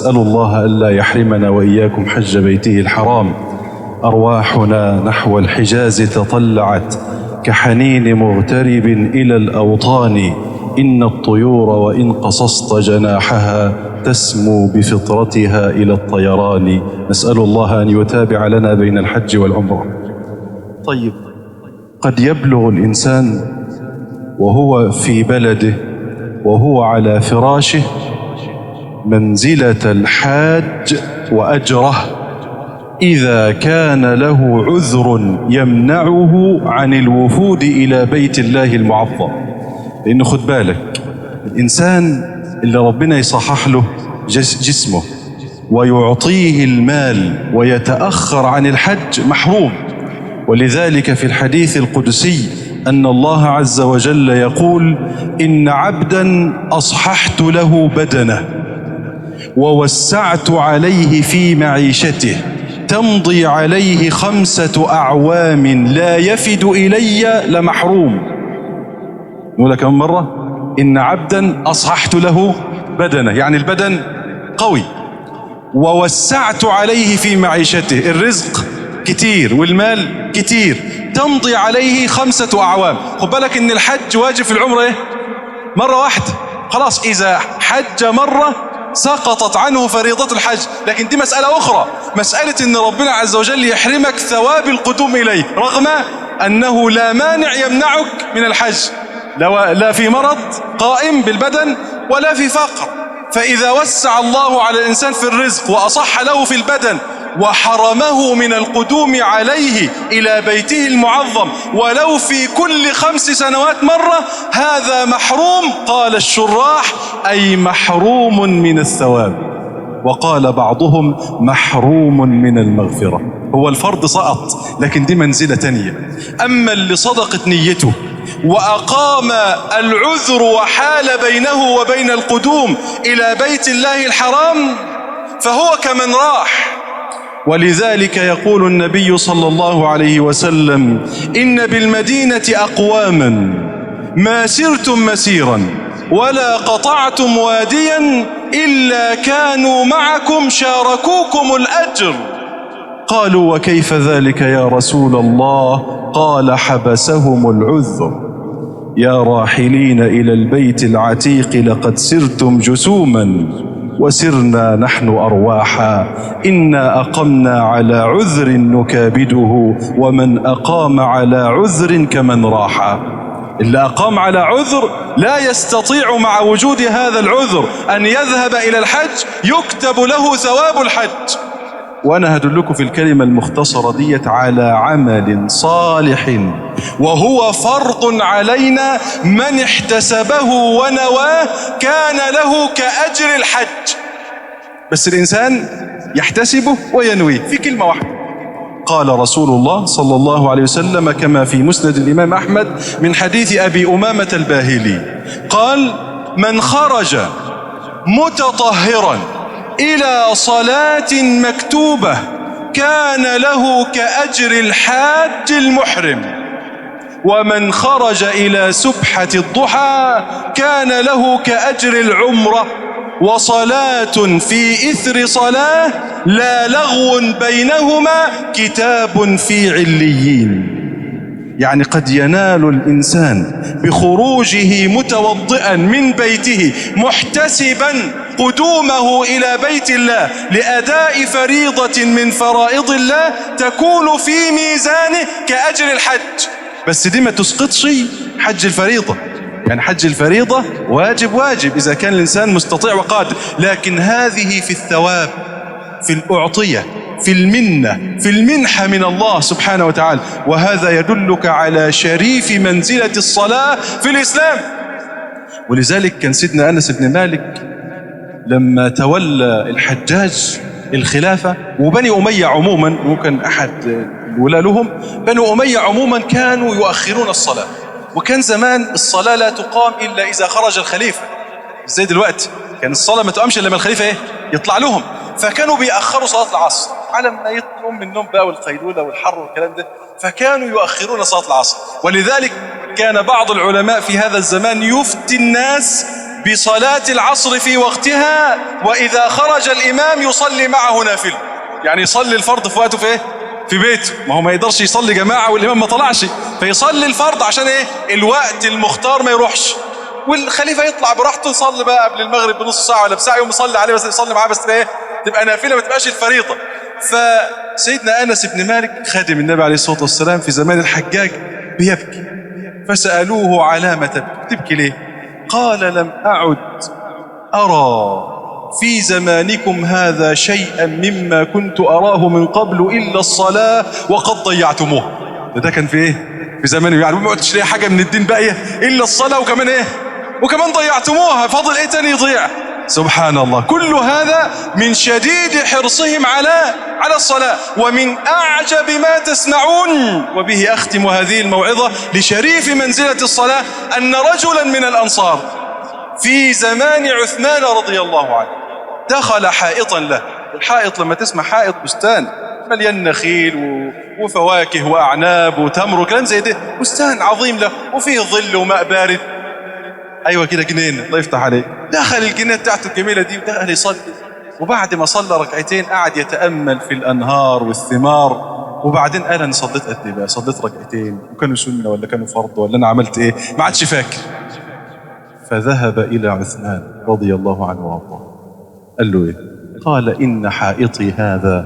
نسأل الله ألا يحرمنا وإياكم حج بيته الحرام. أرواحنا نحو الحجاز تطلعت كحنين مغترب إلى الأوطان. إن الطيور وإن قصصت جناحها تسمو بفطرتها إلى الطيران. نسأل الله أن يتابع لنا بين الحج والعمرة. طيب، قد يبلغ الإنسان وهو في بلده وهو على فراشه منزلة الحاج وأجره إذا كان له عذر يمنعه عن الوفود إلى بيت الله المعظم. لأنه خد بالك، الإنسان اللي ربنا يصحح له جسمه ويعطيه المال ويتأخر عن الحج محروم. ولذلك في الحديث القدسي أن الله عز وجل يقول: إن عبدا أصححت له بدنه ووسعت عليه في معيشته تمضي عليه 5 أعوام لا يفد إلي لمحروم. نقول لك كم مرة؟ إن عبدا أصححت له بدنه، يعني البدن قوي، ووسعت عليه في معيشته، الرزق كتير والمال كتير، تمضي عليه 5 أعوام. خد بالك إن الحج واجب في العمرة إيه؟ مرة واحدة، خلاص. إذا حج مرة سقطت عنه فريضة الحج. لكن دي مسألة أخرى، مسألة إن ربنا عز وجل يحرمك ثواب القدوم إليه، رغم أنه لا مانع يمنعك من الحج، لا في مرض قائم بالبدن ولا في فقر. فإذا وسع الله على الإنسان في الرزق وأصح له في البدن وحرمه من القدوم عليه إلى بيته المعظم ولو في كل 5 سنوات مرة، هذا محروم. قال الشراح: أي محروم من الثواب. وقال بعضهم: محروم من المغفرة. هو الفرض سقط، لكن دي منزلة تانية. أما اللي صدقت نيته وأقام العذر وحال بينه وبين القدوم إلى بيت الله الحرام فهو كمن راح. ولذلك يقول النبي صلى الله عليه وسلم: إن بالمدينة أقواما ما سرتم مسيرا ولا قطعتم واديا إلا كانوا معكم شاركوكم الأجر. قالوا: وكيف ذلك يا رسول الله؟ قال: حبسهم العذر. يا راحلين إلى البيت العتيق لقد سرتم جسوما وسرنا نحن أرواحا. إنا أقمنا على عذر نكابده ومن أقام على عذر كمن راح. اللي أقام على عذر لا يستطيع مع وجود هذا العذر أن يذهب إلى الحج يكتب له ثواب الحج. وأنا هدلكم في الكلمة المختصرة ديت على عمل صالح وهو فرض علينا، من احتسبه ونواه كان له كأجر الحج. بس الإنسان يحتسبه وينويه في كلمة واحدة. قال رسول الله صلى الله عليه وسلم كما في مسند الإمام أحمد من حديث أبي أمامة الباهلي قال: من خرج متطهرا إلى صلاة مكتوبة كان له كأجر الحاج المحرم، ومن خرج إلى سبحة الضحى كان له كأجر العمرة، وصلاة في إثر صلاة لا لغو بينهما كتاب في عليين. يعني قد ينال الإنسان بخروجه متوضئا من بيته محتسبا قدومه إلى بيت الله لأداء فريضة من فرائض الله تكون في ميزانه كأجر الحج. بس دي ما تسقطش حج الفريضة. يعني حج الفريضة واجب إذا كان الإنسان مستطيع وقادر، لكن هذه في الثواب، في الأعطية، في المنة، في المنحة من الله سبحانه وتعالى. وهذا يدلك على شريف منزلة الصلاة في الإسلام. ولذلك كان سيدنا أنس بن مالك لما تولى الحجاج الخلافة، وبني أمية عموما، وكان أحد ولالهم بني أمية عموما كانوا يؤخرون الصلاة. وكان زمان الصلاة لا تقام إلا إذا خرج الخليفة، زي دلوقتي كان الصلاة ما تقامش إلا لما الخليفة يطلع لهم. فكانوا بيأخروا صلاة العصر على ما يطلعوا من النوم بقى والقيلولة والحر والكلام ده، فكانوا يؤخرون صلاة العصر. ولذلك كان بعض العلماء في هذا الزمان يفتي الناس بصلاة العصر في وقتها، وإذا خرج الإمام يصلي معه نافلة. يعني يصلي الفرض في وقته في إيه؟ في بيته، ما هو ما يقدرش يصلي جماعة والإمام ما طلعش، فيصلي الفرض عشان إيه؟ الوقت المختار ما يروحش، والخليفة يطلع براحته يصلي بقى قبل المغرب بنص ساعة ولا بساعة، يوم يصلي عليه بس يصلي معاه، بس إيه؟ تبقى نافلة ما تبقاش الفريضة. فسيدنا أنس بن مالك خادم النبي عليه الصلاة والسلام في زمان الحجاج بيبكي، فسألوه على ما تبكي ليه؟ قال لم أعد أرى في زمانكم هذا شيئا مما كنت أراه من قبل إلا الصلاة وقد ضيعتموه. ده كان في إيه؟ في زمانه، يعني ما قلتش ليه حاجة من الدين باقية إلا الصلاة، وكمان إيه؟ وكمان ضيعتموها، فاضل إيه تاني يضيع؟ سبحان الله. كل هذا من شديد حرصهم على الصلاة. ومن أعجب ما تسمعون، وبه أختم هذه الموعظة لشريف منزلة الصلاة، أن رجلا من الأنصار في زمان عثمان رضي الله عنه دخل حائطا له. الحائط لما تسمع حائط بستان مليان نخيل وفواكه وأعناب وتمر وكلام زي ده، بستان عظيم له وفيه ظل وماء بارد. أيوة كده جنين، الله يفتح عليك. دخل الجنينة بتاعته الجميلة دي ودخل يصلي، وبعد ما صلى ركعتين قعد يتأمل في الأنهار والثمار، وبعدين قال أنا صليت قد إيه بقى؟ صليت ركعتين وكانوا سنة ولا كانوا فرض ولا أنا عملت إيه؟ ما عادش فاكر. فذهب إلى عثمان رضي الله عنه وارضاه، قال له إيه؟ قال إن حائطي هذا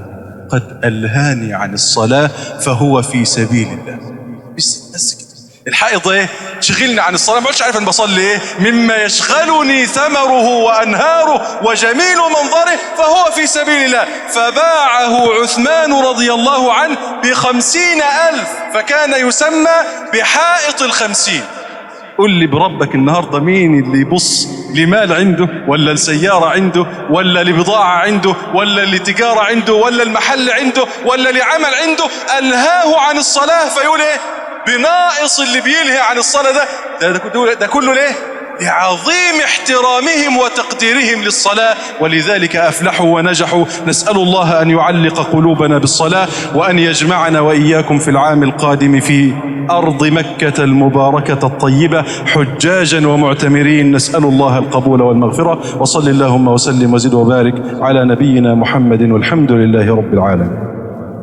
قد ألهاني عن الصلاة فهو في سبيل الله. بس كده. الحائط ايه؟ شغلني عن الصلاة، ما قلتش عارف ان بصلي ايه؟ مما يشغلني ثمره وأنهاره وجميل منظره فهو في سبيل الله. فباعه عثمان رضي الله عنه ب50,000، فكان يسمى بحائط ال50. قل لي بربك النهاردة مين اللي يبص لمال عنده ولا لسيارة عنده ولا لبضاعة عنده ولا لتجارة عنده ولا المحل عنده ولا لعمل عنده ألهاه عن الصلاة فيقول ايه؟ بناقص اللي بيلهي عن الصلاة ده كله ليه؟ لعظيم احترامهم وتقديرهم للصلاة، ولذلك أفلحوا ونجحوا. نسأل الله أن يعلق قلوبنا بالصلاة، وأن يجمعنا وإياكم في العام القادم في أرض مكة المباركة الطيبة حجاجا ومعتمرين. نسأل الله القبول والمغفرة، وصل اللهم وسلم وزد وبارك على نبينا محمد، والحمد لله رب العالمين.